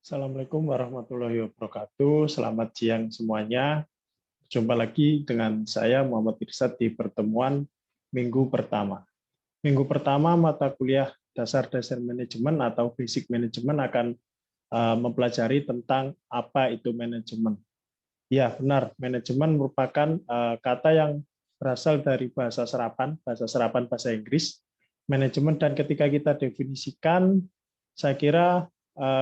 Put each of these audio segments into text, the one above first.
Assalamualaikum warahmatullahi wabarakatuh. Selamat siang semuanya. Jumpa lagi dengan saya Muhammad Irsad di pertemuan minggu pertama. Minggu pertama mata kuliah dasar-dasar manajemen atau basic manajemen akan mempelajari tentang apa itu manajemen. Ya, benar. Manajemen merupakan kata yang berasal dari bahasa serapan bahasa Inggris, manajemen, dan ketika kita definisikan, saya kira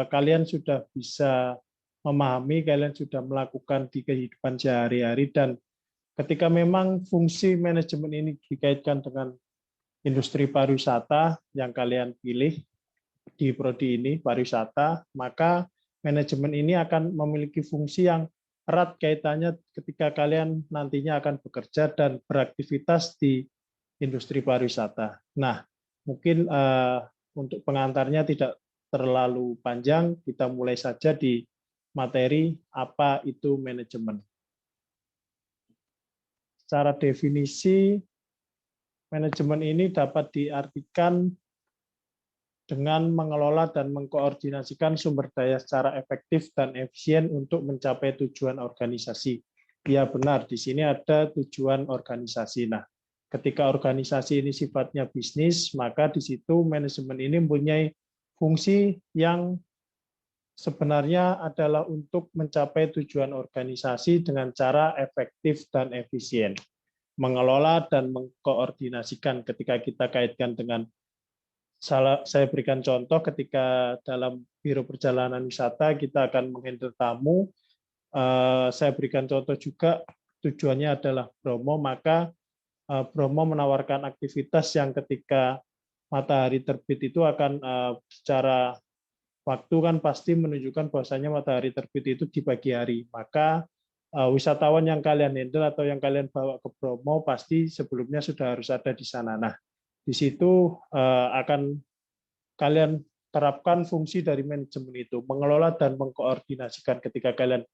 kalian sudah bisa memahami, kalian sudah melakukan di kehidupan sehari-hari, dan ketika memang fungsi manajemen ini dikaitkan dengan industri pariwisata yang kalian pilih di prodi ini, pariwisata, maka manajemen ini akan memiliki fungsi yang erat kaitannya ketika kalian nantinya akan bekerja dan beraktivitas di industri pariwisata. Nah, mungkin untuk pengantarnya tidak terlalu panjang, kita mulai saja di materi apa itu manajemen. Secara definisi, manajemen ini dapat diartikan dengan mengelola dan mengkoordinasikan sumber daya secara efektif dan efisien untuk mencapai tujuan organisasi. Ya benar, di sini ada tujuan organisasi. Nah, ketika organisasi ini sifatnya bisnis, maka di situ manajemen ini mempunyai fungsi yang sebenarnya adalah untuk mencapai tujuan organisasi dengan cara efektif dan efisien. Mengelola dan mengkoordinasikan ketika kita kaitkan dengan saya berikan contoh ketika dalam biro perjalanan wisata kita akan menghandle tamu. Saya berikan contoh juga tujuannya adalah Bromo, maka Bromo menawarkan aktivitas yang ketika matahari terbit itu akan secara waktu kan pasti menunjukkan bahwasanya matahari terbit itu di pagi hari. Maka wisatawan yang kalian handle atau yang kalian bawa ke Bromo pasti sebelumnya sudah harus ada di sana. Nah, di situ akan kalian terapkan fungsi dari manajemen itu, mengelola dan mengkoordinasikan ketika kalian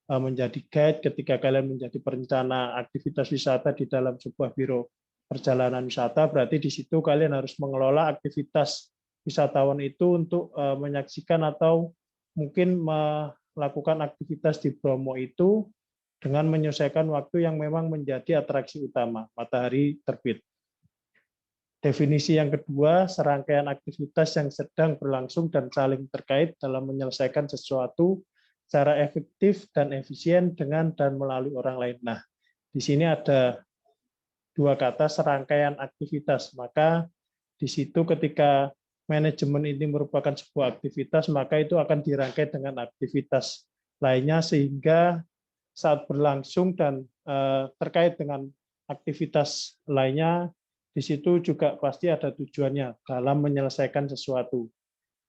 menjadi guide, ketika kalian menjadi perencana aktivitas wisata di dalam sebuah biro perjalanan wisata, berarti di situ kalian harus mengelola aktivitas wisatawan itu untuk menyaksikan atau mungkin melakukan aktivitas di Bromo itu dengan menyelesaikan waktu yang memang menjadi atraksi utama, matahari terbit. Definisi yang kedua, serangkaian aktivitas yang sedang berlangsung dan saling terkait dalam menyelesaikan sesuatu secara efektif dan efisien dengan dan melalui orang lain. Nah, di sini ada dua kata, serangkaian aktivitas. Maka di situ ketika manajemen ini merupakan sebuah aktivitas, maka itu akan dirangkai dengan aktivitas lainnya sehingga saat berlangsung dan terkait dengan aktivitas lainnya, di situ juga pasti ada tujuannya dalam menyelesaikan sesuatu.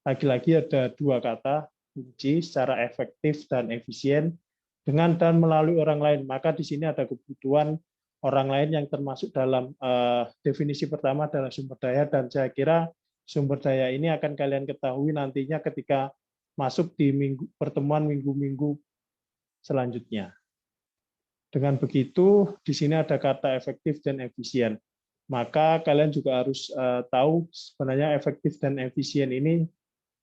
Lagi-lagi ada dua kata kunci, secara efektif dan efisien, dengan dan melalui orang lain. Maka di sini ada kebutuhan orang lain yang termasuk dalam definisi pertama adalah sumber daya, dan saya kira sumber daya ini akan kalian ketahui nantinya ketika masuk di pertemuan minggu-minggu selanjutnya. Dengan begitu, di sini ada kata efektif dan efisien. Maka kalian juga harus tahu sebenarnya efektif dan efisien ini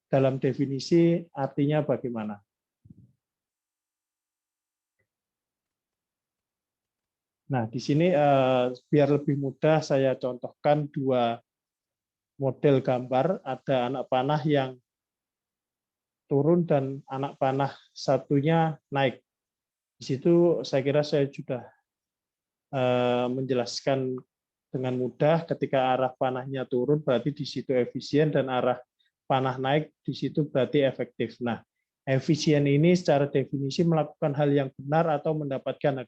dalam definisi artinya bagaimana. Nah, di sini biar lebih mudah saya contohkan dua model gambar. Ada anak panah yang turun dan anak panah satunya naik. Di situ saya kira saya sudah menjelaskan dengan mudah. Ketika arah panahnya turun berarti di situ efisien, dan arah panah naik di situ berarti efektif. Nah, efisien ini secara definisi melakukan hal yang benar atau mendapatkan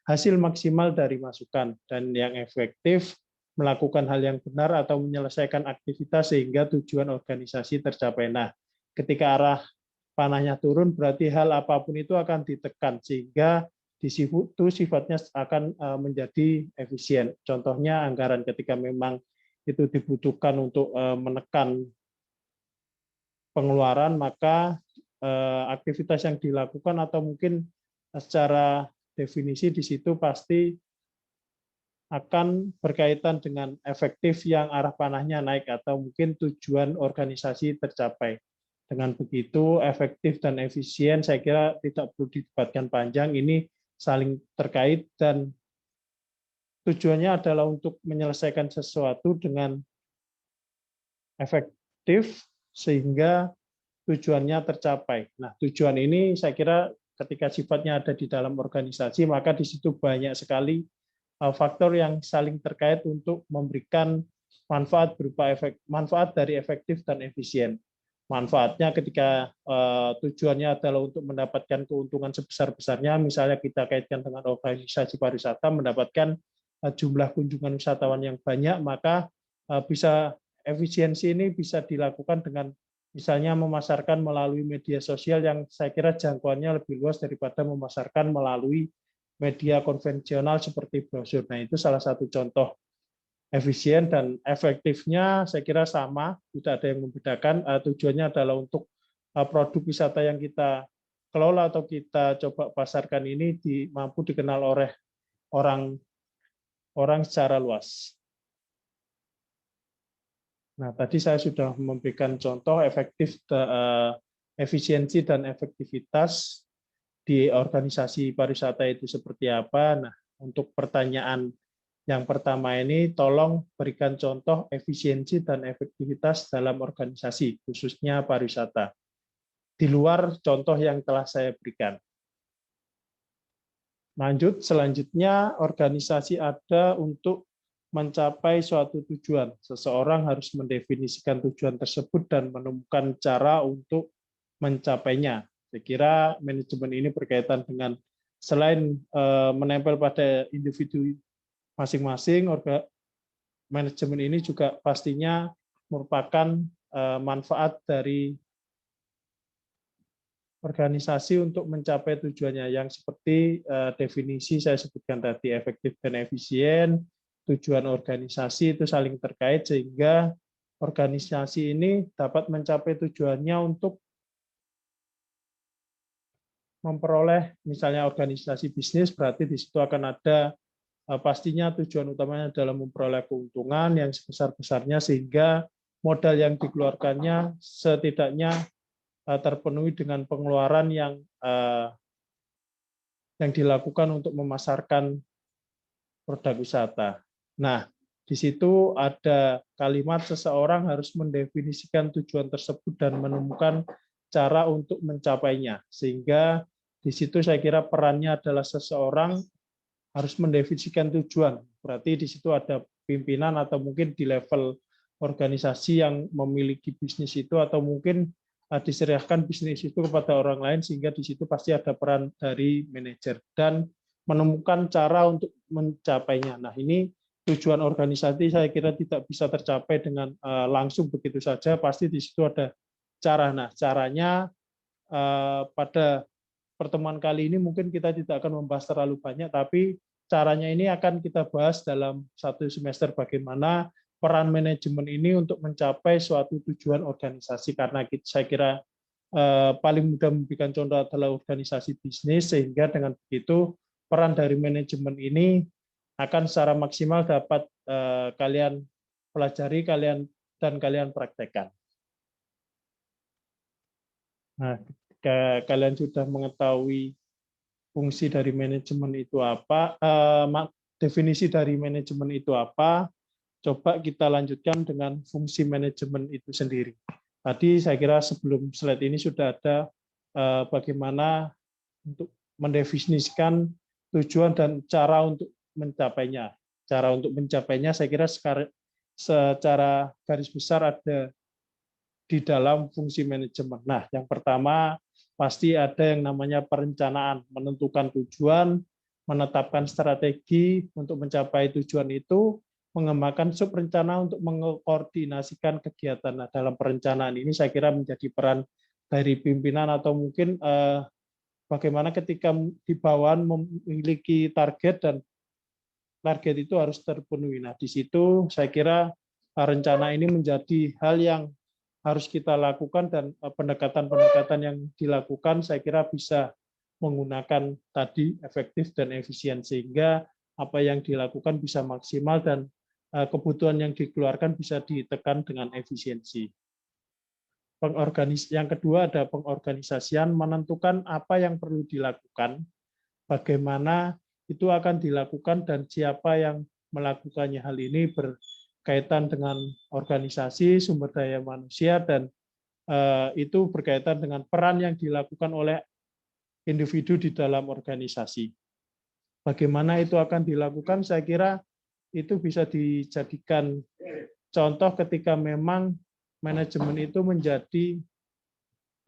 hasil maksimal dari masukan, dan yang efektif melakukan hal yang benar atau menyelesaikan aktivitas sehingga tujuan organisasi tercapai. Nah, ketika arah panahnya turun berarti hal apapun itu akan ditekan sehingga di situ sifatnya akan menjadi efisien. Contohnya anggaran, ketika memang itu dibutuhkan untuk menekan pengeluaran, maka aktivitas yang dilakukan atau mungkin secara definisi di situ pasti akan berkaitan dengan efektif yang arah panahnya naik atau mungkin tujuan organisasi tercapai. Dengan begitu, efektif dan efisien saya kira tidak perlu didebatkan panjang, ini saling terkait dan tujuannya adalah untuk menyelesaikan sesuatu dengan efektif sehingga tujuannya tercapai. Nah, tujuan ini saya kira ketika sifatnya ada di dalam organisasi, maka di situ banyak sekali faktor yang saling terkait untuk memberikan manfaat berupa manfaat dari efektif dan efisien. Manfaatnya ketika tujuannya adalah untuk mendapatkan keuntungan sebesar-besarnya, misalnya kita kaitkan dengan organisasi pariwisata, mendapatkan jumlah kunjungan wisatawan yang banyak, maka bisa efisiensi ini bisa dilakukan dengan misalnya memasarkan melalui media sosial yang saya kira jangkauannya lebih luas daripada memasarkan melalui media konvensional seperti brosur. Nah, itu salah satu contoh efisien dan efektifnya saya kira sama, tidak ada yang membedakan. Tujuannya adalah untuk produk wisata yang kita kelola atau kita coba pasarkan ini mampu dikenal oleh orang secara luas. Nah, tadi saya sudah memberikan contoh efisiensi dan efektivitas di organisasi pariwisata itu seperti apa. Nah, untuk pertanyaan yang pertama ini, tolong berikan contoh efisiensi dan efektivitas dalam organisasi, khususnya pariwisata, di luar contoh yang telah saya berikan. Lanjut, selanjutnya organisasi ada untuk mencapai suatu tujuan. Seseorang harus mendefinisikan tujuan tersebut dan menemukan cara untuk mencapainya. Saya kira manajemen ini berkaitan dengan selain menempel pada individu masing-masing, manajemen ini juga pastinya merupakan manfaat dari organisasi untuk mencapai tujuannya yang seperti definisi saya sebutkan tadi, efektif dan efisien, tujuan organisasi itu saling terkait sehingga organisasi ini dapat mencapai tujuannya untuk memperoleh misalnya organisasi bisnis, berarti di situ akan ada pastinya tujuan utamanya adalah memperoleh keuntungan yang sebesar-besarnya sehingga modal yang dikeluarkannya setidaknya terpenuhi dengan pengeluaran yang dilakukan untuk memasarkan produk wisata. Nah, di situ ada kalimat seseorang harus mendefinisikan tujuan tersebut dan menemukan cara untuk mencapainya. Sehingga di situ saya kira perannya adalah seseorang harus mendefinisikan tujuan. Berarti di situ ada pimpinan atau mungkin di level organisasi yang memiliki bisnis itu atau mungkin diserahkan bisnis itu kepada orang lain sehingga di situ pasti ada peran dari manajer dan menemukan cara untuk mencapainya. Nah, ini tujuan organisasi saya kira tidak bisa tercapai dengan langsung begitu saja, pasti di situ ada cara. Nah, caranya pada pertemuan kali ini mungkin kita tidak akan membahas terlalu banyak, tapi caranya ini akan kita bahas dalam satu semester bagaimana peran manajemen ini untuk mencapai suatu tujuan organisasi, karena saya kira paling mudah memberikan contoh adalah organisasi bisnis, sehingga dengan begitu peran dari manajemen ini akan secara maksimal dapat kalian pelajari dan kalian praktekkan. Nah, kalian sudah mengetahui fungsi dari manajemen itu apa, definisi dari manajemen itu apa, coba kita lanjutkan dengan fungsi manajemen itu sendiri. Tadi saya kira sebelum slide ini sudah ada bagaimana untuk mendefinisikan tujuan dan cara untuk mencapainya. Cara untuk mencapainya saya kira secara garis besar ada di dalam fungsi manajemen. Nah, yang pertama pasti ada yang namanya perencanaan, menentukan tujuan, menetapkan strategi untuk mencapai tujuan itu, mengembangkan subrencana untuk mengkoordinasikan kegiatan. Nah, dalam perencanaan ini saya kira menjadi peran dari pimpinan atau mungkin bagaimana ketika di bawahan memiliki target dan target itu harus terpenuhi. Nah, di situ saya kira rencana ini menjadi hal yang harus kita lakukan dan pendekatan-pendekatan yang dilakukan saya kira bisa menggunakan tadi efektif dan efisien sehingga apa yang dilakukan bisa maksimal dan kebutuhan yang dikeluarkan bisa ditekan dengan efisiensi. Yang kedua ada pengorganisasian, menentukan apa yang perlu dilakukan, bagaimana itu akan dilakukan dan siapa yang melakukannya. Hal ini berkaitan dengan organisasi, sumber daya manusia, dan itu berkaitan dengan peran yang dilakukan oleh individu di dalam organisasi. Bagaimana itu akan dilakukan, saya kira itu bisa dijadikan contoh ketika memang manajemen itu menjadi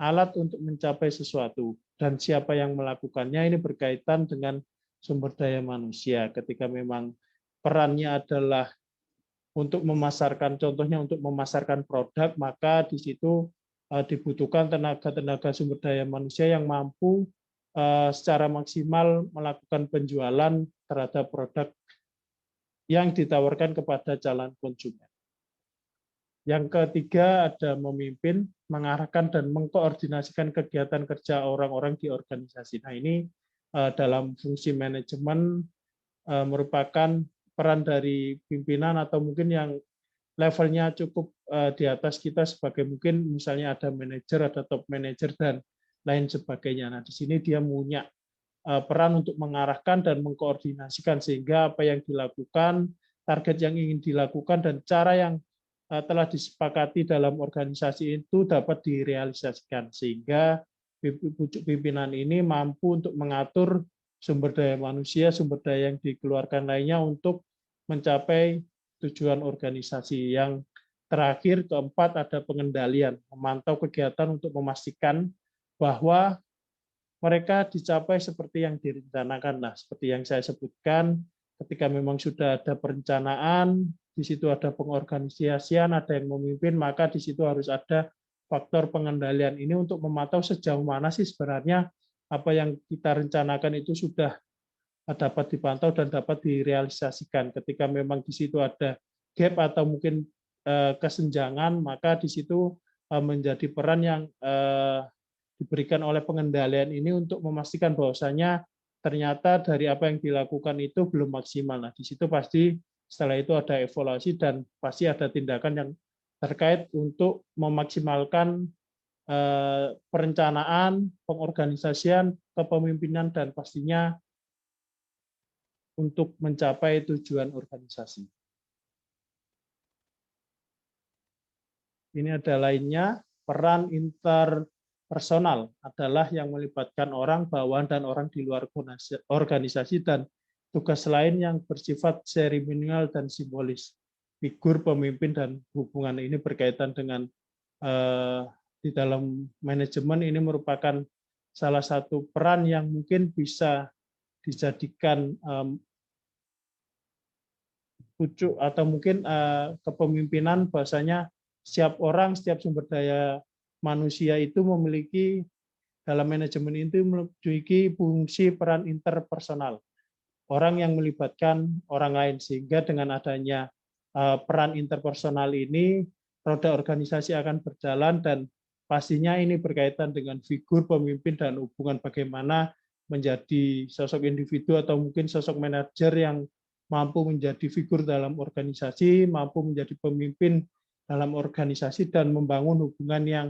alat untuk mencapai sesuatu. Dan siapa yang melakukannya ini berkaitan dengan sumber daya manusia. Ketika memang perannya adalah untuk memasarkan, contohnya untuk memasarkan produk, maka di situ dibutuhkan tenaga-tenaga sumber daya manusia yang mampu secara maksimal melakukan penjualan terhadap produk yang ditawarkan kepada calon konsumen. Yang ketiga ada memimpin, mengarahkan dan mengkoordinasikan kegiatan kerja orang-orang di organisasi. Nah, ini dalam fungsi manajemen merupakan peran dari pimpinan atau mungkin yang levelnya cukup di atas kita sebagai mungkin misalnya ada manajer, ada top manajer dan lain sebagainya. Nah, di sini dia punya peran untuk mengarahkan dan mengkoordinasikan sehingga apa yang dilakukan, target yang ingin dilakukan dan cara yang telah disepakati dalam organisasi itu dapat direalisasikan sehingga pucuk pimpinan ini mampu untuk mengatur sumber daya manusia, sumber daya yang dikeluarkan lainnya untuk mencapai tujuan organisasi. Yang terakhir, keempat, ada pengendalian, memantau kegiatan untuk memastikan bahwa mereka dicapai seperti yang direncanakan. Nah, seperti yang saya sebutkan, ketika memang sudah ada perencanaan, di situ ada pengorganisasian, ada yang memimpin, maka di situ harus ada faktor pengendalian ini untuk memantau sejauh mana sih sebenarnya apa yang kita rencanakan itu sudah dapat dipantau dan dapat direalisasikan. Ketika memang di situ ada gap atau mungkin kesenjangan, maka di situ menjadi peran yang diberikan oleh pengendalian ini untuk memastikan bahwasanya ternyata dari apa yang dilakukan itu belum maksimal. Nah, di situ pasti setelah itu ada evaluasi dan pasti ada tindakan yang terkait untuk memaksimalkan perencanaan, pengorganisasian, kepemimpinan, dan pastinya untuk mencapai tujuan organisasi. Ini ada lainnya, peran interpersonal adalah yang melibatkan orang, bawahan, dan orang di luar organisasi, dan tugas lain yang bersifat seremonial dan simbolis. Figur pemimpin dan hubungan ini berkaitan dengan di dalam manajemen ini merupakan salah satu peran yang mungkin bisa dijadikan pucuk atau mungkin kepemimpinan, bahwasanya setiap orang, setiap sumber daya manusia itu memiliki dalam manajemen itu memiliki fungsi peran interpersonal. Orang yang melibatkan orang lain, sehingga dengan adanya peran interpersonal ini roda organisasi akan berjalan dan pastinya ini berkaitan dengan figur pemimpin dan hubungan bagaimana menjadi sosok individu atau mungkin sosok manajer yang mampu menjadi figur dalam organisasi, mampu menjadi pemimpin dalam organisasi dan membangun hubungan yang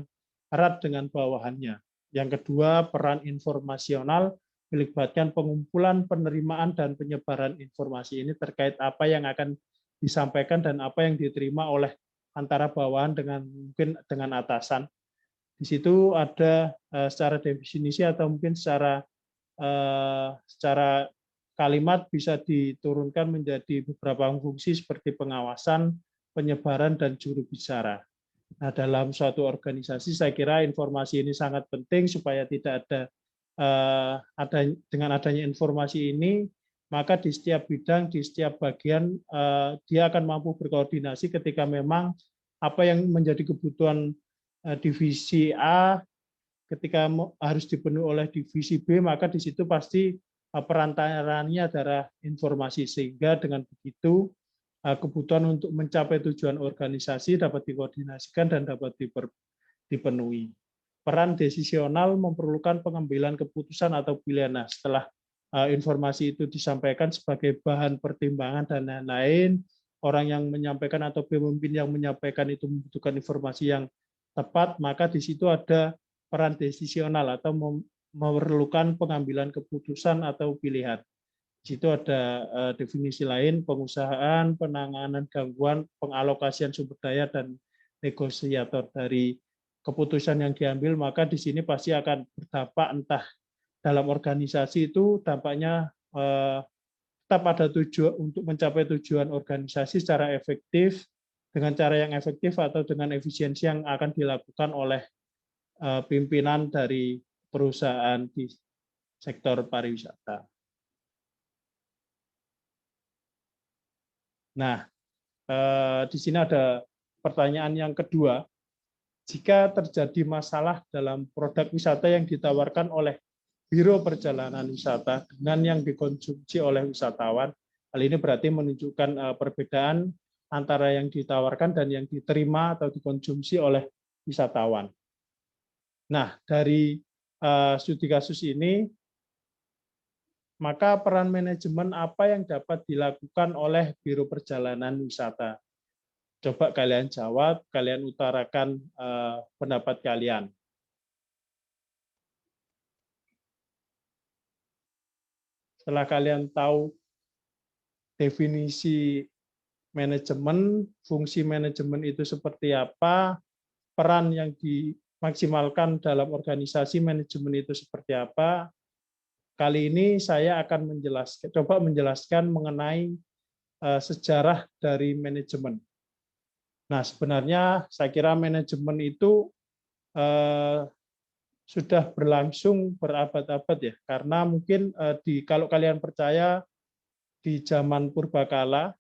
erat dengan bawahannya. Yang kedua, peran informasional melibatkan pengumpulan, penerimaan, dan penyebaran informasi ini terkait apa yang akan disampaikan dan apa yang diterima oleh antara bawahan dengan mungkin dengan atasan. Di situ ada secara definisi atau mungkin secara kalimat bisa diturunkan menjadi beberapa fungsi seperti pengawasan, penyebaran, dan juru bicara. Nah, dalam suatu organisasi saya kira informasi ini sangat penting supaya tidak dengan adanya informasi ini, maka di setiap bidang, di setiap bagian dia akan mampu berkoordinasi ketika memang apa yang menjadi kebutuhan divisi A ketika harus dipenuhi oleh divisi B, maka di situ pasti perantarannya adalah informasi, sehingga dengan begitu kebutuhan untuk mencapai tujuan organisasi dapat dikoordinasikan dan dapat dipenuhi. Peran desisional memerlukan pengambilan keputusan atau pilihan. Nah, setelah informasi itu disampaikan sebagai bahan pertimbangan dan lain-lain, orang yang menyampaikan atau pemimpin yang menyampaikan itu membutuhkan informasi yang tepat, maka di situ ada peran desisional atau memerlukan pengambilan keputusan atau pilihan. Di situ ada definisi lain, pengusahaan, penanganan gangguan, pengalokasian sumber daya, dan negosiator. Dari keputusan yang diambil, maka di sini pasti akan berdampak, entah dalam organisasi itu dampaknya tetap ada tujuan untuk mencapai tujuan organisasi secara efektif, dengan cara yang efektif atau dengan efisiensi yang akan dilakukan oleh pimpinan dari perusahaan di sektor pariwisata. Nah, di sini ada pertanyaan yang kedua. Jika terjadi masalah dalam produk wisata yang ditawarkan oleh Biro Perjalanan Wisata dengan yang dikonsumsi oleh wisatawan, hal ini berarti menunjukkan perbedaan antara yang ditawarkan dan yang diterima atau dikonsumsi oleh wisatawan. Nah, dari studi kasus ini, maka peran manajemen apa yang dapat dilakukan oleh Biro Perjalanan Wisata? Coba kalian jawab, kalian utarakan pendapat kalian. Setelah kalian tahu definisi manajemen, fungsi manajemen itu seperti apa, peran yang dimaksimalkan dalam organisasi manajemen itu seperti apa, kali ini saya akan coba menjelaskan mengenai sejarah dari manajemen. Nah, sebenarnya saya kira manajemen itu sudah berlangsung berabad-abad ya, karena mungkin kalau kalian percaya di zaman purbakala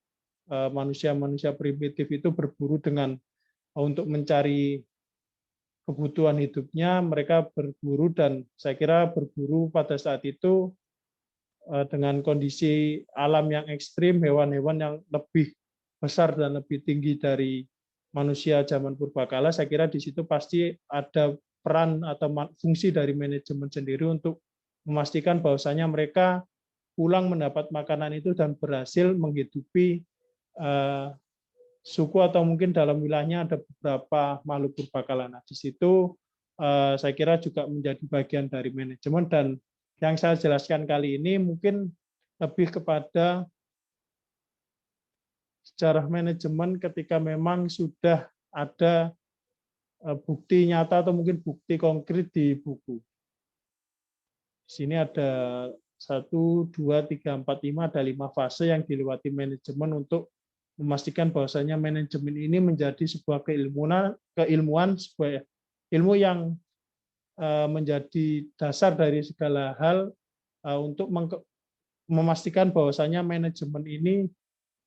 manusia-manusia primitif itu berburu untuk mencari kebutuhan hidupnya, mereka berburu, dan saya kira berburu pada saat itu dengan kondisi alam yang ekstrim, hewan-hewan yang lebih besar dan lebih tinggi dari manusia zaman purbakala, saya kira di situ pasti ada peran atau fungsi dari manajemen sendiri untuk memastikan bahwasanya mereka pulang mendapat makanan itu dan berhasil menghidupi suku atau mungkin dalam wilayahnya ada beberapa makhluk purbakala. Nah, di situ saya kira juga menjadi bagian dari manajemen, dan yang saya jelaskan kali ini mungkin lebih kepada sejarah manajemen ketika memang sudah ada bukti nyata atau mungkin bukti konkret di buku. Di sini ada 1, 2, 3, 4, 5, ada 5 fase yang dilewati manajemen untuk memastikan bahwasanya manajemen ini menjadi sebuah keilmuan, sebuah ilmu yang menjadi dasar dari segala hal untuk memastikan bahwasanya manajemen ini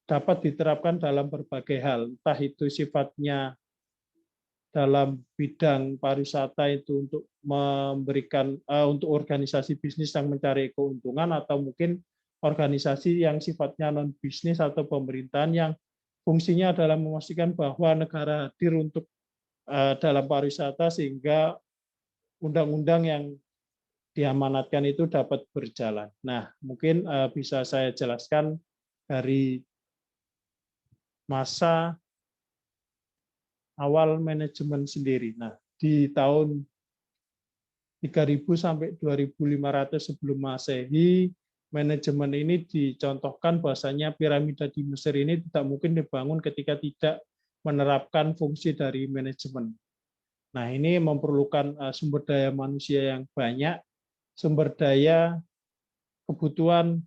dapat diterapkan dalam berbagai hal, entah itu sifatnya dalam bidang pariwisata itu untuk memberikan untuk organisasi bisnis yang mencari keuntungan, atau mungkin organisasi yang sifatnya non bisnis atau pemerintahan yang fungsinya adalah memastikan bahwa negara hadir untuk dalam pariwisata sehingga undang-undang yang diamanatkan itu dapat berjalan. Nah, mungkin bisa saya jelaskan dari masa awal manajemen sendiri. Nah, di tahun 3000 sampai 2500 sebelum Masehi, manajemen ini dicontohkan bahwasanya piramida di Mesir ini tidak mungkin dibangun ketika tidak menerapkan fungsi dari manajemen. Nah, ini memerlukan sumber daya manusia yang banyak, sumber daya kebutuhan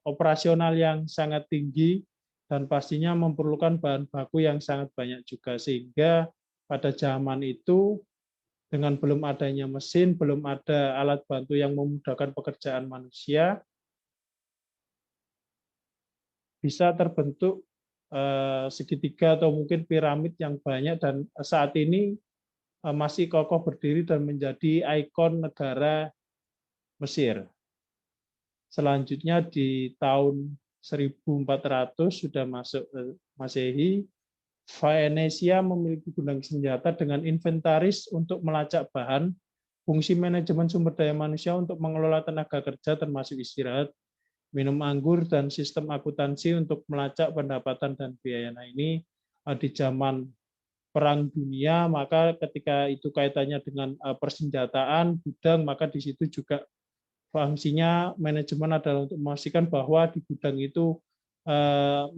operasional yang sangat tinggi, dan pastinya memerlukan bahan baku yang sangat banyak juga, sehingga pada zaman itu dengan belum adanya mesin, belum ada alat bantu yang memudahkan pekerjaan manusia, bisa terbentuk segitiga atau mungkin piramid yang banyak, dan saat ini masih kokoh berdiri dan menjadi ikon negara Mesir. Selanjutnya di tahun 1400 sudah masuk Masehi, Venesia memiliki gudang senjata dengan inventaris untuk melacak bahan, fungsi manajemen sumber daya manusia untuk mengelola tenaga kerja termasuk istirahat, minum anggur, dan sistem akuntansi untuk melacak pendapatan dan biaya. Nah, ini di zaman Perang Dunia, maka ketika itu kaitannya dengan persenjataan, gudang, maka di situ juga fungsinya manajemen adalah untuk memastikan bahwa di gudang itu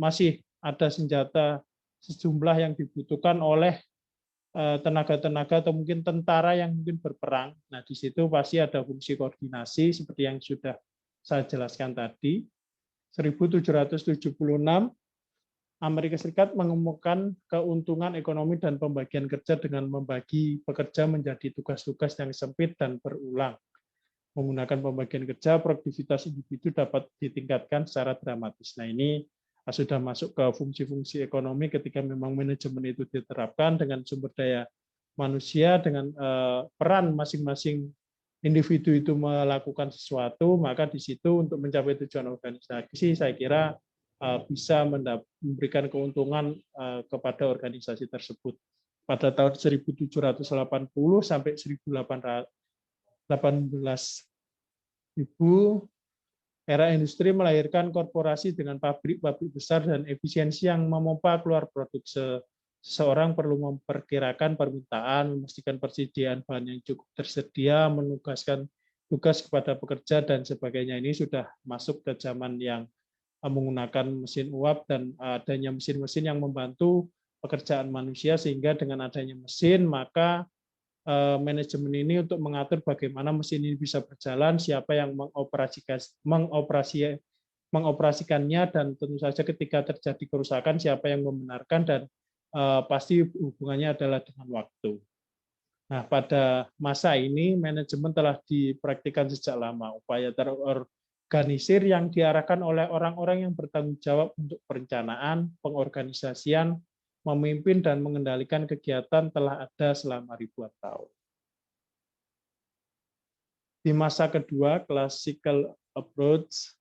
masih ada senjata sejumlah yang dibutuhkan oleh tenaga-tenaga atau mungkin tentara yang mungkin berperang. Nah, di situ pasti ada fungsi koordinasi seperti yang sudah saya jelaskan tadi. 1776 Amerika Serikat mengumumkan keuntungan ekonomi dan pembagian kerja dengan membagi pekerja menjadi tugas-tugas yang sempit dan berulang. Menggunakan pembagian kerja, produktivitas individu dapat ditingkatkan secara dramatis. Nah, ini sudah masuk ke fungsi-fungsi ekonomi ketika memang manajemen itu diterapkan dengan sumber daya manusia, dengan peran masing-masing individu itu melakukan sesuatu, maka di situ untuk mencapai tujuan organisasi, saya kira bisa memberikan keuntungan kepada organisasi tersebut. Pada tahun 1780 sampai 1818, era industri melahirkan korporasi dengan pabrik-pabrik besar dan efisiensi yang memompa keluar produk. Seseorang perlu memperkirakan permintaan, memastikan persediaan bahan yang cukup tersedia, menugaskan tugas kepada pekerja, dan sebagainya. Ini sudah masuk ke zaman yang menggunakan mesin uap dan adanya mesin-mesin yang membantu pekerjaan manusia, sehingga dengan adanya mesin, maka manajemen ini untuk mengatur bagaimana mesin ini bisa berjalan, siapa yang mengoperasikannya, dan tentu saja ketika terjadi kerusakan, siapa yang membenarkan, dan pasti hubungannya adalah dengan waktu. Nah, pada masa ini, manajemen telah dipraktikkan sejak lama. Upaya terorganisir yang diarahkan oleh orang-orang yang bertanggung jawab untuk perencanaan, pengorganisasian, memimpin dan mengendalikan kegiatan telah ada selama ribuan tahun. Di masa kedua, classical approach,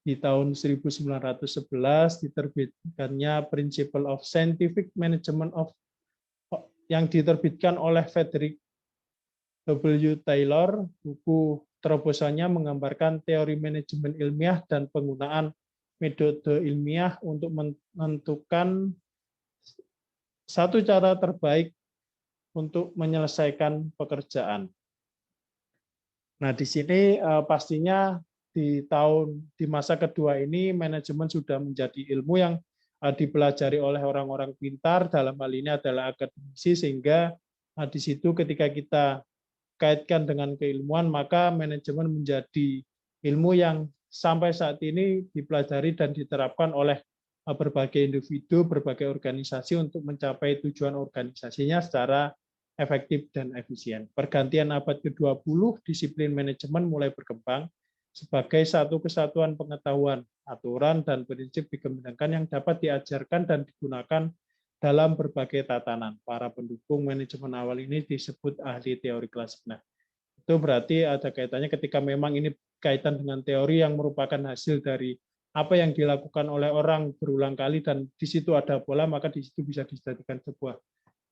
di tahun 1911 diterbitkannya Principle of Scientific Management yang diterbitkan oleh Frederick W. Taylor. Buku terobosannya menggambarkan teori manajemen ilmiah dan penggunaan metode ilmiah untuk menentukan satu cara terbaik untuk menyelesaikan pekerjaan. Nah, di sini pastinya di masa kedua ini manajemen sudah menjadi ilmu yang dipelajari oleh orang-orang pintar, dalam hal ini adalah akademisi, sehingga di situ ketika kita kaitkan dengan keilmuan, maka manajemen menjadi ilmu yang sampai saat ini dipelajari dan diterapkan oleh berbagai individu, berbagai organisasi untuk mencapai tujuan organisasinya secara efektif dan efisien. Pergantian abad ke-20, disiplin manajemen mulai berkembang sebagai satu kesatuan pengetahuan, aturan, dan prinsip dikembangkan yang dapat diajarkan dan digunakan dalam berbagai tatanan. Para pendukung manajemen awal ini disebut ahli teori klasik. Nah, itu berarti ada kaitannya ketika memang ini kaitan dengan teori yang merupakan hasil dari apa yang dilakukan oleh orang berulang kali, dan di situ ada pola, maka di situ bisa dijadikan sebuah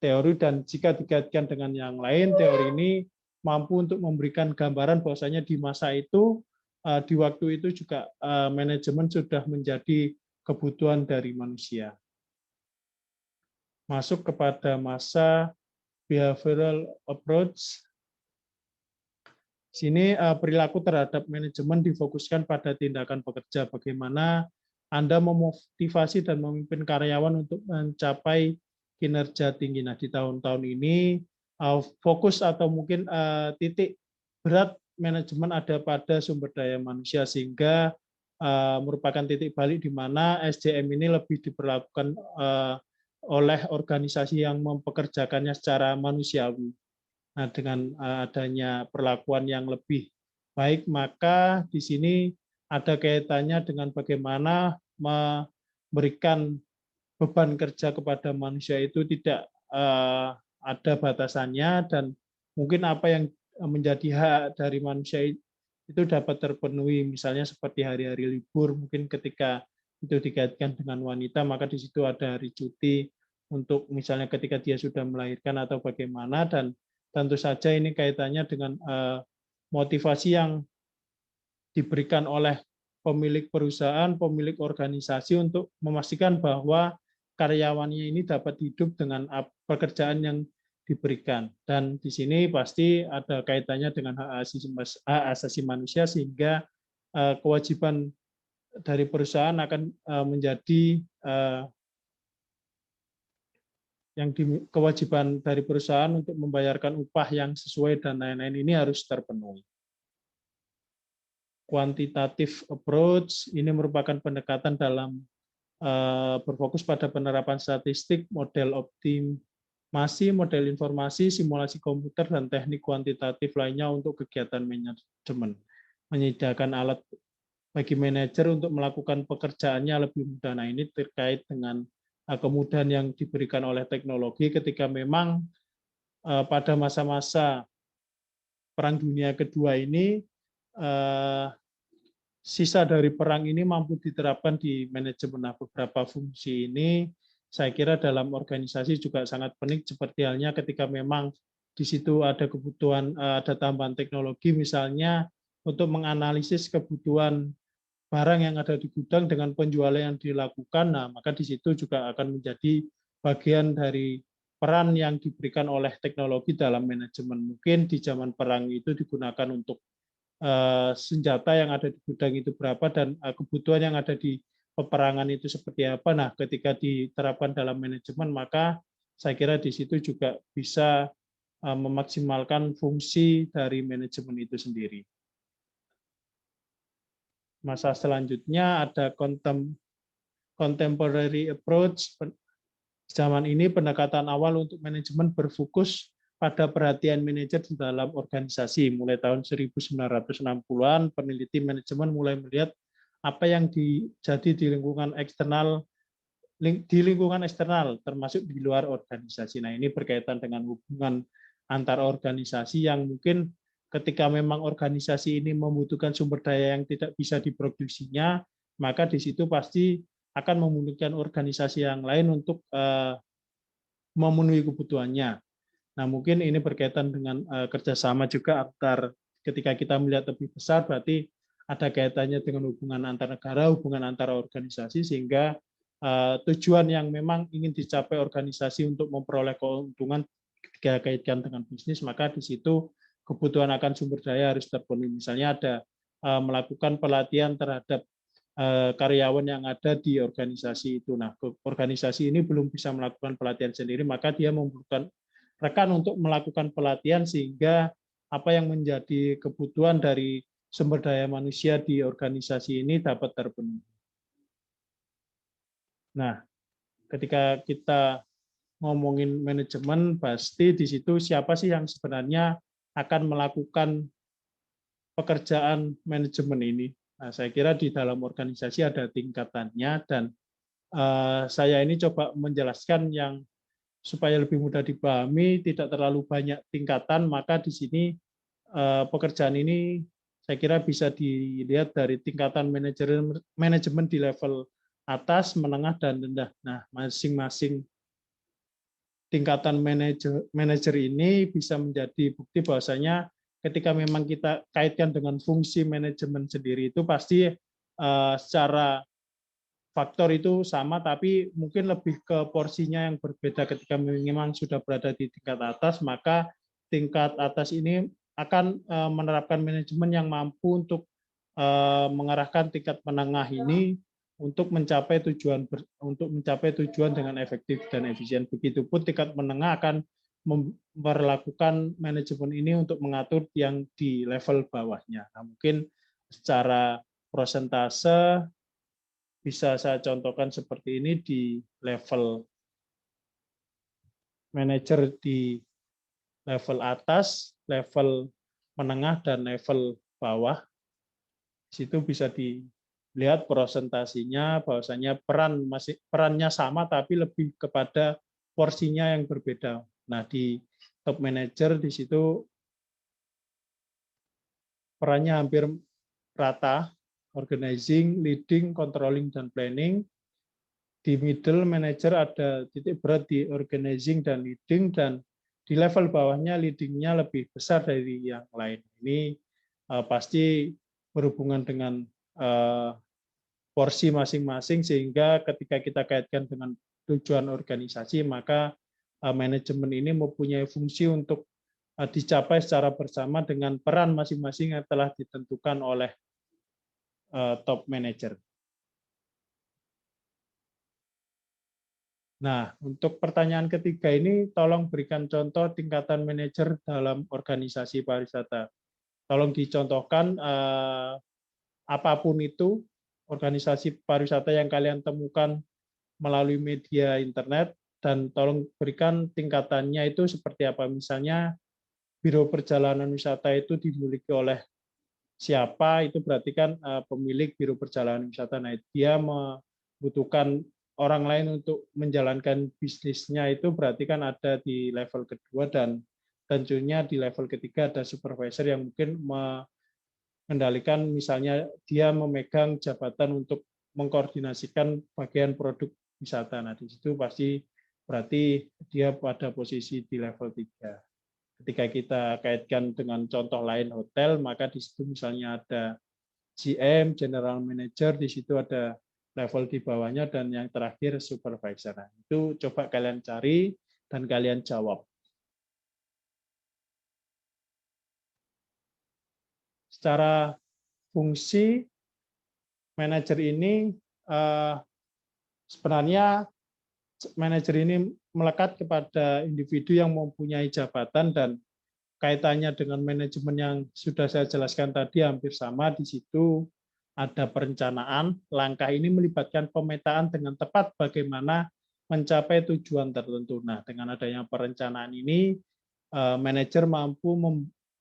teori, dan jika dikaitkan dengan yang lain, teori ini mampu untuk memberikan gambaran bahwasanya di masa itu, di waktu itu juga manajemen sudah menjadi kebutuhan dari manusia. Masuk kepada masa behavioral approach. Sini perilaku terhadap manajemen difokuskan pada tindakan pekerja, bagaimana Anda memotivasi dan memimpin karyawan untuk mencapai kinerja tinggi. Nah, di tahun-tahun ini fokus atau mungkin titik berat manajemen ada pada sumber daya manusia, sehingga merupakan titik balik di mana SDM ini lebih diperlakukan oleh organisasi yang mempekerjakannya secara manusiawi. Nah, dengan adanya perlakuan yang lebih baik, maka di sini ada kaitannya dengan bagaimana memberikan beban kerja kepada manusia itu tidak ada batasannya, dan mungkin apa yang menjadi hak dari manusia itu dapat terpenuhi, misalnya seperti hari-hari libur, mungkin ketika itu dikaitkan dengan wanita, maka di situ ada hari cuti untuk misalnya ketika dia sudah melahirkan atau bagaimana, dan tentu saja ini kaitannya dengan motivasi yang diberikan oleh pemilik perusahaan, pemilik organisasi untuk memastikan bahwa karyawannya ini dapat hidup dengan pekerjaan yang diberikan. Dan di sini pasti ada kaitannya dengan hak asasi manusia, sehingga kewajiban dari perusahaan akan menjadi kewajiban dari perusahaan untuk membayarkan upah yang sesuai dan lain-lain ini harus terpenuhi. Quantitative approach ini merupakan pendekatan dalam berfokus pada penerapan statistik, model optimasi, model informasi, simulasi komputer, dan teknik kuantitatif lainnya untuk kegiatan manajemen. Menyediakan alat bagi manajer untuk melakukan pekerjaannya lebih mudah. Nah, ini terkait dengan kemudahan yang diberikan oleh teknologi ketika memang pada masa-masa Perang Dunia Kedua ini sisa dari perang ini mampu diterapkan di manajemen. Nah, beberapa fungsi ini saya kira dalam organisasi juga sangat penting, seperti halnya ketika memang di situ ada kebutuhan, ada tambahan teknologi, misalnya untuk menganalisis kebutuhan barang yang ada di gudang dengan penjualan yang dilakukan. Nah, maka di situ juga akan menjadi bagian dari peran yang diberikan oleh teknologi dalam manajemen. Mungkin di zaman perang itu digunakan untuk senjata yang ada di gudang itu berapa, dan kebutuhan yang ada di peperangan itu seperti apa. Nah, ketika diterapkan dalam manajemen, maka saya kira di situ juga bisa memaksimalkan fungsi dari manajemen itu sendiri. Masa selanjutnya ada contemporary approach. Zaman ini pendekatan awal untuk manajemen berfokus pada perhatian manajer di dalam organisasi. Mulai tahun 1960-an, peneliti manajemen mulai melihat apa yang terjadi di lingkungan eksternal, termasuk di luar organisasi. Nah, ini berkaitan dengan hubungan antar organisasi yang mungkin ketika memang organisasi ini membutuhkan sumber daya yang tidak bisa diproduksinya, maka di situ pasti akan membutuhkan organisasi yang lain untuk memenuhi kebutuhannya. Nah, mungkin ini berkaitan dengan kerjasama juga antar, ketika kita melihat lebih besar, berarti ada kaitannya dengan hubungan antar negara, hubungan antar organisasi, sehingga tujuan yang memang ingin dicapai organisasi untuk memperoleh keuntungan ketika kaitkan dengan bisnis, maka di situ kebutuhan akan sumber daya harus terpenuhi. Misalnya ada melakukan pelatihan terhadap karyawan yang ada di organisasi itu. Nah, organisasi ini belum bisa melakukan pelatihan sendiri, maka dia membutuhkan rekan untuk melakukan pelatihan, sehingga apa yang menjadi kebutuhan dari sumber daya manusia di organisasi ini dapat terpenuhi. Nah, ketika kita ngomongin manajemen, pasti di situ siapa sih yang sebenarnya akan melakukan pekerjaan manajemen ini. Nah, saya kira di dalam organisasi ada tingkatannya, dan saya ini coba menjelaskan yang supaya lebih mudah dipahami, tidak terlalu banyak tingkatan, maka di sini pekerjaan ini saya kira bisa dilihat dari tingkatan manajemen di level atas, menengah, dan rendah. Nah, masing-masing tingkatan manajer ini bisa menjadi bukti bahwasanya ketika memang kita kaitkan dengan fungsi manajemen sendiri, itu pasti secara faktor itu sama, tapi mungkin lebih ke porsinya yang berbeda. Ketika memang sudah berada di tingkat atas, maka tingkat atas ini akan menerapkan manajemen yang mampu untuk mengarahkan tingkat menengah ini untuk mencapai tujuan dengan efektif dan efisien. Begitupun tingkat menengah akan memperlakukan manajemen ini untuk mengatur yang di level bawahnya. Nah, mungkin secara persentase bisa saya contohkan seperti ini di level manajer, di level atas, level menengah, dan level bawah. Di situ bisa dilihat presentasinya bahwasanya perannya sama tapi lebih kepada porsinya yang berbeda. Nah, di top manager di situ perannya hampir rata, organizing, leading, controlling, dan planning. Di middle manager ada titik berat di organizing dan leading, dan di level bawahnya leadingnya lebih besar dari yang lain. Ini pasti berhubungan dengan porsi masing-masing, sehingga ketika kita kaitkan dengan tujuan organisasi, maka manajemen ini mempunyai fungsi untuk dicapai secara bersama dengan peran masing-masing yang telah ditentukan oleh top manager. Nah, untuk pertanyaan ketiga ini, tolong berikan contoh tingkatan manajer dalam organisasi pariwisata. Tolong dicontohkan apapun itu, organisasi pariwisata yang kalian temukan melalui media internet, dan tolong berikan tingkatannya itu seperti apa. Misalnya, Biro Perjalanan Wisata itu dimiliki oleh siapa, itu berarti kan pemilik Biro Perjalanan Wisata. Nah, dia membutuhkan orang lain untuk menjalankan bisnisnya, itu berarti kan ada di level kedua, dan tentunya di level ketiga ada supervisor yang mungkin mengendalikan, misalnya dia memegang jabatan untuk mengkoordinasikan bagian produk wisata. Nah, di situ pasti berarti dia pada posisi di level 3. Ketika kita kaitkan dengan contoh lain hotel, maka di situ misalnya ada GM, General Manager, di situ ada level di bawahnya, dan yang terakhir supervisor. Nah, itu coba kalian cari dan kalian jawab. Secara fungsi, manajer ini sebenarnya manajer ini melekat kepada individu yang mempunyai jabatan, dan kaitannya dengan manajemen yang sudah saya jelaskan tadi hampir sama. Di situ ada perencanaan. Langkah ini melibatkan pemetaan dengan tepat bagaimana mencapai tujuan tertentu. Nah, dengan adanya perencanaan ini, manajer mampu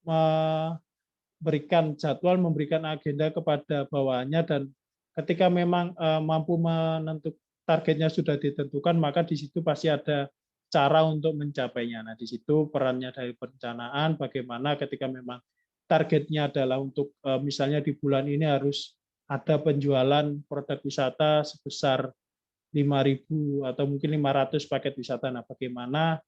memberikan jadwal, memberikan agenda kepada bawahannya, dan ketika memang mampu menentukan targetnya sudah ditentukan, maka di situ pasti ada cara untuk mencapainya. Nah, di situ perannya dari perencanaan, bagaimana ketika memang targetnya adalah untuk misalnya di bulan ini harus ada penjualan produk wisata sebesar 5.000 atau mungkin 500 paket wisata. Nah, bagaimana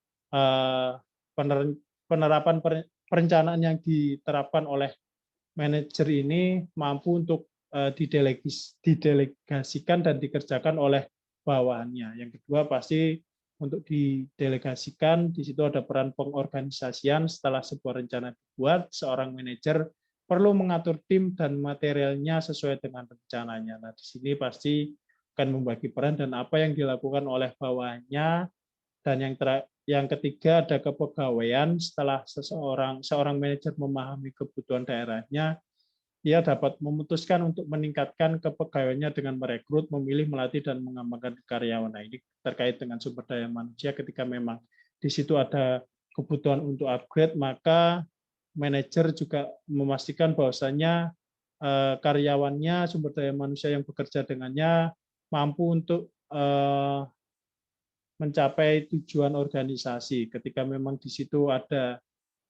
penerapan perencanaan yang diterapkan oleh manajer ini mampu untuk didelegasikan dan dikerjakan oleh bawahannya. Yang kedua pasti untuk didelegasikan, di situ ada peran pengorganisasian. Setelah sebuah rencana dibuat, seorang manajer perlu mengatur tim dan materialnya sesuai dengan rencananya. Nah, di sini pasti akan membagi peran dan apa yang dilakukan oleh bawahannya. Dan yang ketiga ada kepegawaian. Setelah seorang manajer memahami kebutuhan daerahnya, ia dapat memutuskan untuk meningkatkan kepegawaiannya dengan merekrut, memilih, melatih, dan mengembangkan karyawan. Nah, ini terkait dengan sumber daya manusia. Ketika memang di situ ada kebutuhan untuk upgrade, maka manajer juga memastikan bahwasanya karyawannya, sumber daya manusia yang bekerja dengannya mampu untuk mencapai tujuan organisasi. Ketika memang di situ ada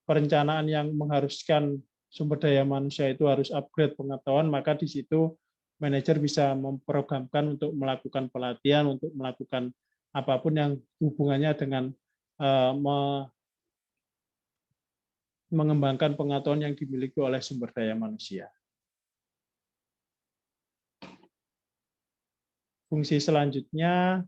perencanaan yang mengharuskan sumber daya manusia itu harus upgrade pengetahuan, maka di situ manajer bisa memprogramkan untuk melakukan pelatihan, untuk melakukan apapun yang hubungannya dengan mengembangkan pengetahuan yang dimiliki oleh sumber daya manusia. Fungsi selanjutnya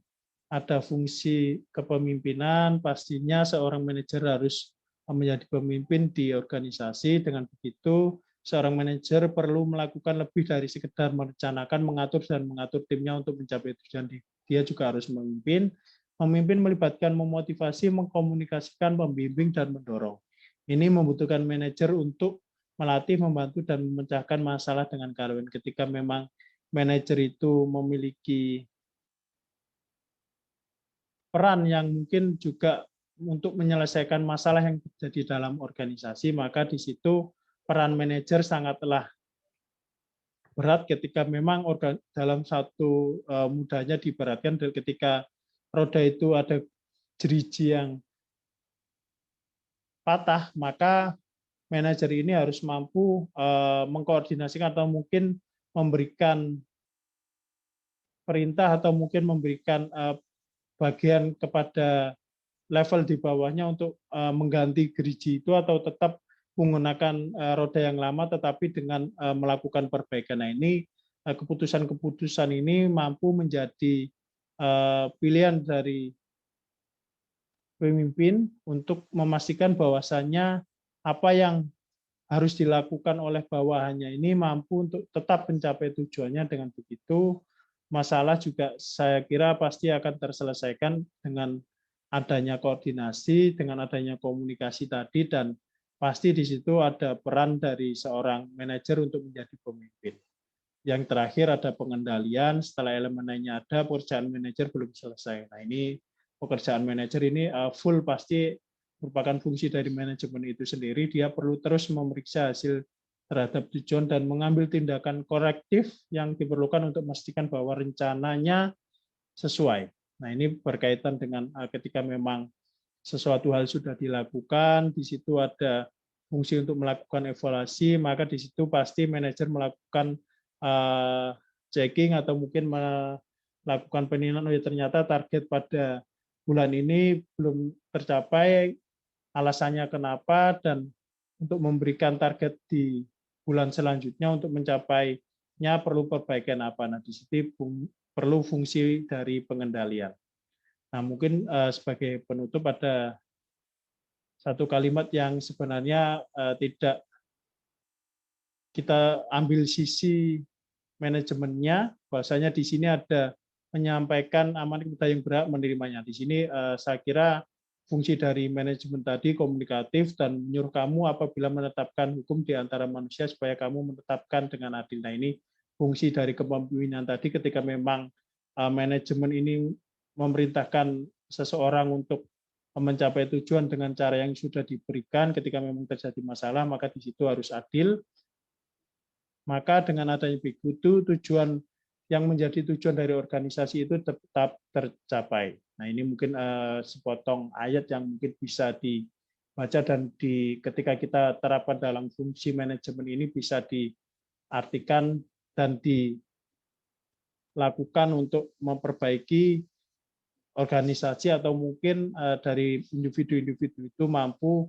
ada fungsi kepemimpinan. Pastinya seorang manajer harus menjadi pemimpin di organisasi. Dengan begitu, seorang manajer perlu melakukan lebih dari sekedar merencanakan, mengatur, dan mengatur timnya untuk mencapai tujuan. Dia juga harus memimpin. Memimpin melibatkan memotivasi, mengkomunikasikan, membimbing, dan mendorong. Ini membutuhkan manajer untuk melatih, membantu, dan memecahkan masalah dengan karyawan. Ketika memang manajer itu memiliki peran yang mungkin juga untuk menyelesaikan masalah yang terjadi dalam organisasi, maka di situ peran manajer sangatlah berat ketika memang dalam satu mudahnya diibaratkan ketika roda itu ada jeriji yang patah, maka manajer ini harus mampu mengkoordinasikan atau mungkin memberikan perintah atau mungkin memberikan bagian kepada level di bawahnya untuk mengganti gerigi itu atau tetap menggunakan roda yang lama tetapi dengan melakukan perbaikan. Nah, ini keputusan-keputusan ini mampu menjadi pilihan dari pemimpin untuk memastikan bahwasannya apa yang harus dilakukan oleh bawahannya ini mampu untuk tetap mencapai tujuannya. Dengan begitu, masalah juga saya kira pasti akan terselesaikan dengan adanya koordinasi, dengan adanya komunikasi tadi, dan pasti di situ ada peran dari seorang manajer untuk menjadi pemimpin. Yang terakhir ada pengendalian, setelah elemen lainnya ada, pekerjaan manajer belum selesai. Nah, ini pekerjaan manajer ini full pasti merupakan fungsi dari manajemen itu sendiri. Dia perlu terus memeriksa hasil terhadap tujuan dan mengambil tindakan korektif yang diperlukan untuk memastikan bahwa rencananya sesuai. Nah, ini berkaitan dengan ketika memang sesuatu hal sudah dilakukan, di situ ada fungsi untuk melakukan evaluasi, maka di situ pasti manajer melakukan checking atau mungkin melakukan penilaian, oh ya ternyata target pada bulan ini belum tercapai, alasannya kenapa, dan untuk memberikan target di bulan selanjutnya untuk mencapainya perlu perbaikan apa. Nah, di situ perlu fungsi dari pengendalian. Nah, mungkin sebagai penutup ada satu kalimat yang sebenarnya tidak kita ambil sisi manajemennya, bahwasanya di sini ada menyampaikan amanat kepada yang berhak menerimanya. Di sini saya kira fungsi dari manajemen tadi komunikatif dan menyuruh kamu apabila menetapkan hukum di antara manusia supaya kamu menetapkan dengan adil. Nah, ini fungsi dari kepemimpinan tadi ketika memang manajemen ini memerintahkan seseorang untuk mencapai tujuan dengan cara yang sudah diberikan, ketika memang terjadi masalah maka di situ harus adil. Maka dengan adanya begitu, tujuan yang menjadi tujuan dari organisasi itu tetap tercapai. Nah, ini mungkin sepotong ayat yang mungkin bisa dibaca dan ketika kita terapkan dalam fungsi manajemen ini bisa diartikan dan dilakukan untuk memperbaiki organisasi atau mungkin dari individu-individu itu mampu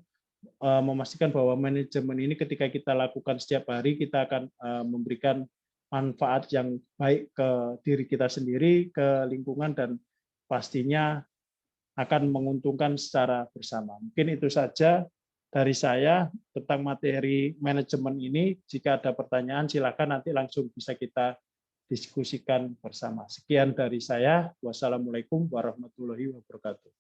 memastikan bahwa manajemen ini ketika kita lakukan setiap hari kita akan memberikan manfaat yang baik ke diri kita sendiri, ke lingkungan, dan pastinya akan menguntungkan secara bersama. Mungkin itu saja dari saya tentang materi manajemen ini. Jika ada pertanyaan silakan nanti langsung bisa kita diskusikan bersama. Sekian dari saya. Wassalamualaikum warahmatullahi wabarakatuh.